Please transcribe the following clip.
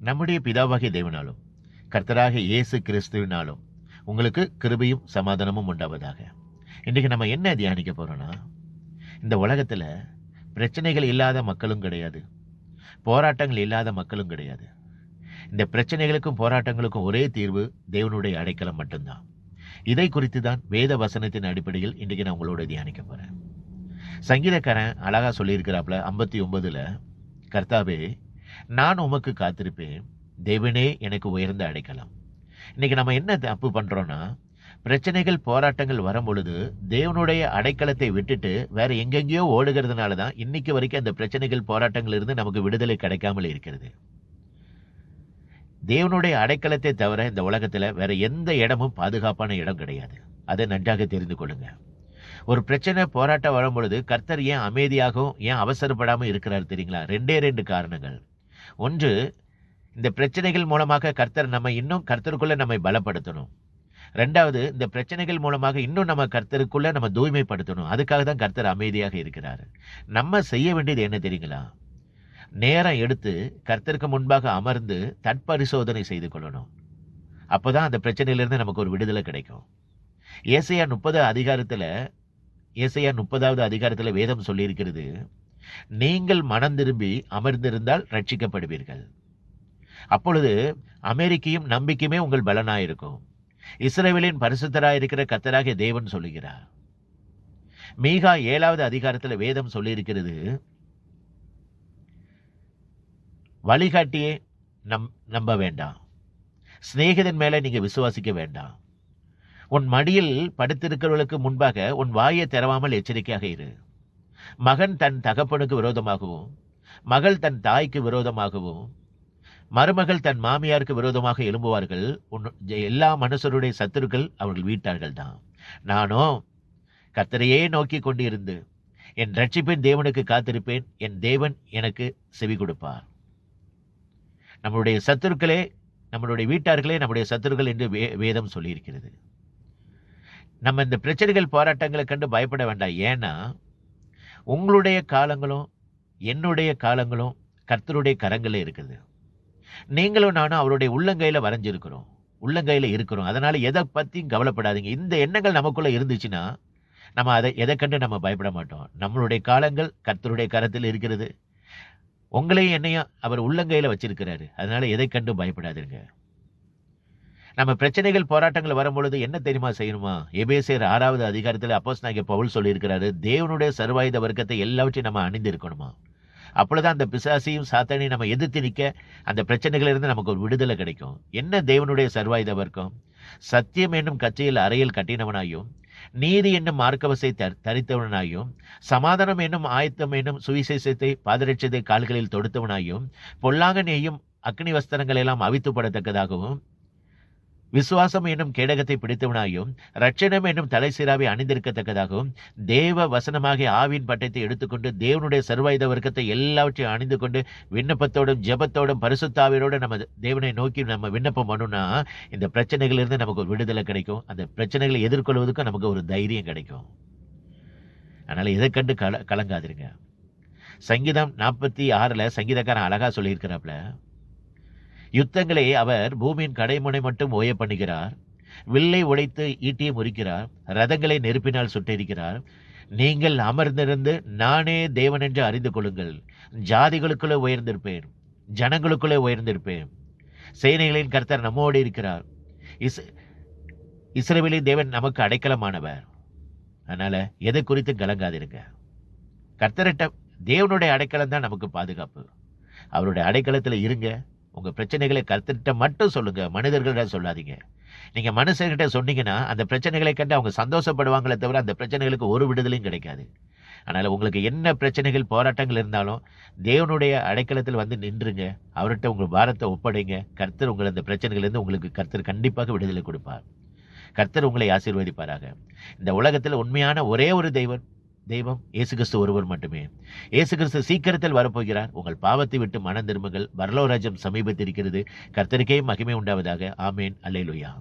நம்முடைய பிதாவாகிய தேவனாலும் கர்த்தராகிய இயேசு கிறிஸ்துவினாலும் உங்களுக்கு கிருபையும் சமாதானமும் உண்டாவதாக. இன்றைக்கு நம்ம என்ன தியானிக்க போறோம்னா, இந்த உலகத்தில் பிரச்சனைகள் இல்லாத மக்களும் கிடையாது, போராட்டங்கள் இல்லாத மக்களும் கிடையாது. இந்த பிரச்சனைகளுக்கும் போராட்டங்களுக்கும் ஒரே தீர்வு தேவனுடைய அடைக்கலம் மட்டும்தான். இதை குறித்து தான் வேத வசனத்தின் அடிப்படையில் இன்றைக்கு நான் உங்களோட தியானிக்க போறேன். சங்கீதக்காரன் அழகா சொல்லியிருக்கிறாப்புல 59ல், கர்த்தாவே நான் உமக்கு காத்திருப்பேன், தேவனே எனக்கு உயர்ந்த அடைக்கலம். இன்னைக்கு நம்ம என்ன தப்பு பண்றோம்னா, பிரச்சனைகள் போராட்டங்கள் வரும் பொழுது தேவனுடைய அடைக்கலத்தை விட்டுட்டு வேற எங்கெங்கேயோ ஓடுகிறதுனால தான் இன்னைக்கு வரைக்கும் அந்த பிரச்சனைகள் போராட்டங்கள் இருந்து நமக்கு விடுதலை கிடைக்காமல் இருக்கிறது. தேவனுடைய அடைக்கலத்தை தவிர இந்த உலகத்துல வேற எந்த இடமும் பாதுகாப்பான இடம் கிடையாது. அதை நன்றாக தெரிந்து கொள்ளுங்க. ஒரு பிரச்சனை போராட்டம் வரும் பொழுது கர்த்தர் ஏன் அமைதியாகவும் ஏன் அவசரப்படாமல் இருக்கிறார் தெரியுங்களா? ரெண்டு காரணங்கள். ஒன்று, இந்த பிரச்சனைகள் மூலமாக கர்த்தர் நம்ம இன்னும் கர்த்தருக்குள்ள நம்மை பலப்படுத்தணும். ரெண்டாவது, இந்த பிரச்சனைகள் மூலமாக இன்னும் நம்ம கர்த்தருக்குள்ள நம்ம தூய்மைப்படுத்தணும். அதுக்காக தான் கர்த்தர் அமைதியாக இருக்கிறார். நம்ம செய்ய வேண்டியது என்ன தெரியுங்களா? நேரம் எடுத்து கர்த்தருக்கு முன்பாக அமர்ந்து தற்பரிசோதனை செய்து கொள்ளணும். அப்போதான் அந்த பிரச்சனையிலிருந்து நமக்கு ஒரு விடுதலை கிடைக்கும். ஏசாயா 30வது அதிகாரத்தில் வேதம் சொல்லியிருக்கிறது, நீங்கள் மனம் திரும்பி அமர்ந்திருந்தால் ரட்சிக்கப்படுவீர்கள். அப்பொழுது அமெரிக்கையும் நம்பிக்கையுமே உங்கள் பலனாயிருக்கும். இஸ்ரவேலின் பரிசுத்தராயிருக்கிற கர்த்தராகிய தேவன் சொல்லுகிறார். மீகா 7வது அதிகாரத்தில் வேதம் சொல்லியிருக்கிறது, வழிகாட்டியே நம்ப வேண்டாம், சிநேகிதன் மேல நீங்க விசுவாசிக்க வேண்டாம். உன் மடியில் படுத்திருக்கிறவர்களுக்கு முன்பாக உன் வாயை திறவாமல் எச்சரிக்கையாக இரு. மகன் தன் தகப்பனுக்கு விரோதமாகவும், மகள் தன் தாய்க்கு விரோதமாகவும், மருமகள் தன் மாமியாருக்கு விரோதமாக எழும்புவார்கள். எல்லா மனுஷருடைய சத்துருக்கள் அவர்கள் வீட்டார்கள் தான். நானோ கர்த்தரையே நோக்கி கொண்டிருந்து என் ரட்சிப்பின் தேவனுக்கு காத்திருப்பேன், என் தேவன் எனக்கு செவி கொடுப்பார். நம்மளுடைய சத்துருக்களே, நம்மளுடைய வீட்டார்களே நம்முடைய சத்துருக்கள் என்று வேதம் சொல்லியிருக்கிறது. நம்ம இந்த பிரச்சனைகள் போராட்டங்களை கண்டு பயப்பட வேண்டாம். ஏன்னா உங்களுடைய காலங்களும் என்னுடைய காலங்களும் கர்த்தருடைய கரங்களில் இருக்குது. நீங்களும் நானும் அவருடைய உள்ளங்கையில் வரைஞ்சிருக்கிறோம், உள்ளங்கையில் இருக்கிறோம். அதனால எதை பற்றியும் கவலைப்படாதீங்க. இந்த எண்ணங்கள் நமக்குள்ள இருந்துச்சுன்னா நம்ம எதை கண்டு நம்ம பயப்பட மாட்டோம். நம்மளுடைய காலங்கள் கர்த்தருடைய கரத்தில் இருக்கிறது. உங்களையும் என்னையும் அவர் உள்ளங்கையில் வச்சிருக்கிறாரு. அதனால எதை கண்டு பயப்படாதீங்க. நம்ம பிரச்சனைகள் போராட்டங்கள் வரும்பொழுது என்ன தெரியுமா செய்யணுமா? எபேசியர் 6வது அதிகாரத்தில் அப்போஸ்தலனாகிய பவுல் சொல்லியிருக்கிறாரு, தேவனுடைய சர்வாயுத வர்க்கத்தை எல்லாவற்றையும் நம்ம அணிந்து இருக்கணுமா. அப்பொழுதுதான் அந்த பிசாசையும் சாத்தானையும் நம்ம எதிர்த்து நிற்க அந்த பிரச்சனைகளிலிருந்து நமக்கு ஒரு விடுதலை கிடைக்கும். என்ன தேவனுடைய சர்வாயுத வர்க்கம்? சத்தியம் என்னும் கச்சையில் அறையில் கட்டினவனாயும், நீதி என்னும் மார்க்கவசை தரித்தவனாயும், சமாதானம் என்னும் ஆயத்தம் என்னும் சுவிசேஷத்தை பாதரட்சத்தை கால்களில் தொடுத்தவனாயும், பொல்லாங்கனையும் அக்னி வஸ்திரங்கள் எல்லாம் அவித்துப்படத்தக்கதாகவும், விசுவாசம் என்னும் கேடகத்தை பிடித்தவனாயும், ரட்சணம் என்னும் தலை சீராவை அணிந்திருக்கத்தக்கதாகவும், தேவ வசனமாகிய ஆவின் பட்டத்தை எடுத்துக்கொண்டு தேவனுடைய சர்வாயுத வர்க்கத்தை எல்லாவற்றையும் அணிந்து கொண்டு விண்ணப்பத்தோடும் ஜெபத்தோடும் பரிசுத்தாவியோடு நம்ம தேவனை நோக்கி நம்ம விண்ணப்பம் பண்ணோம்னா இந்த பிரச்சனைகளிலிருந்து நமக்கு ஒரு விடுதலை கிடைக்கும். அந்த பிரச்சனைகளை எதிர்கொள்வதற்கு நமக்கு ஒரு தைரியம் கிடைக்கும். அதனால எதை கண்டு கலங்காதிருங்க. சங்கீதம் 46ல் சங்கீதக்காரன் அழகா சொல்லியிருக்கிறாப்ல, யுத்தங்களை அவர் பூமியின் கடைமுனை மட்டும் ஓய பண்ணுகிறார், வில்லை உடைத்து ஈட்டியை முறிக்கிறார், ரதங்களை நெருப்பினால் சுட்டெரிக்கிறார். நீங்கள் அமர்ந்திருந்து நானே தேவன் என்று அறிந்து கொள்ளுங்கள். ஜாதிகளுக்குள்ளே உயர்ந்திருப்பேன், ஜனங்களுக்குள்ளே உயர்ந்திருப்பேன். சேனைகளின் கர்த்தர் நம்மோடு இருக்கிறார். இஸ்ரவேலின் தேவன் நமக்கு அடைக்கலமானவர். அதனால எதை குறித்து கலங்காதிருங்க. கர்த்தரிட்ட தேவனுடைய அடைக்கலம் தான் நமக்கு பாதுகாப்பு. அவருடைய அடைக்கலத்தில் இருங்க. உங்க பிரச்சனைகளை கர்த்தர்கிட்ட மட்டும் சொல்லுங்க, மனிதர்களிட சொல்லாதீங்க. நீங்க மனுஷர்கிட்ட சொன்னீங்கன்னா அந்த பிரச்சனைகளை கண்டு அவங்க சந்தோஷப்படுவாங்களே தவிர அந்த பிரச்சனைகளுக்கு ஒரு விடுதலையும் கிடைக்காது. அதனால உங்களுக்கு என்ன பிரச்சனைகள் போராட்டங்கள் இருந்தாலும் தேவனுடைய அடைக்கலத்தில் வந்து நின்றுங்க. அவர்கிட்ட உங்க பாரத்தை ஒப்படைங்க. கர்த்தர் உங்களை அந்த பிரச்சனைகளிலிருந்து உங்களுக்கு கர்த்தர் கண்டிப்பாக விடுதலை கொடுப்பார். கர்த்தர் உங்களை ஆசீர்வதிப்பாராக. இந்த உலகத்தில் உண்மையான ஒரே ஒரு தெய்வம் இயேசு கிறிஸ்து ஒருவர் மட்டுமே. இயேசு கிறிஸ்து சீக்கிரத்தில் வரப்போகிறார். உங்கள் பாவத்தை விட்டு மனம் திரும்புங்கள். பரலோக ராஜ்யம் சமீபத்திருக்கிறது. கர்த்தருக்கே மகிமை உண்டாவதாக. ஆமேன். அல்லேலூயா.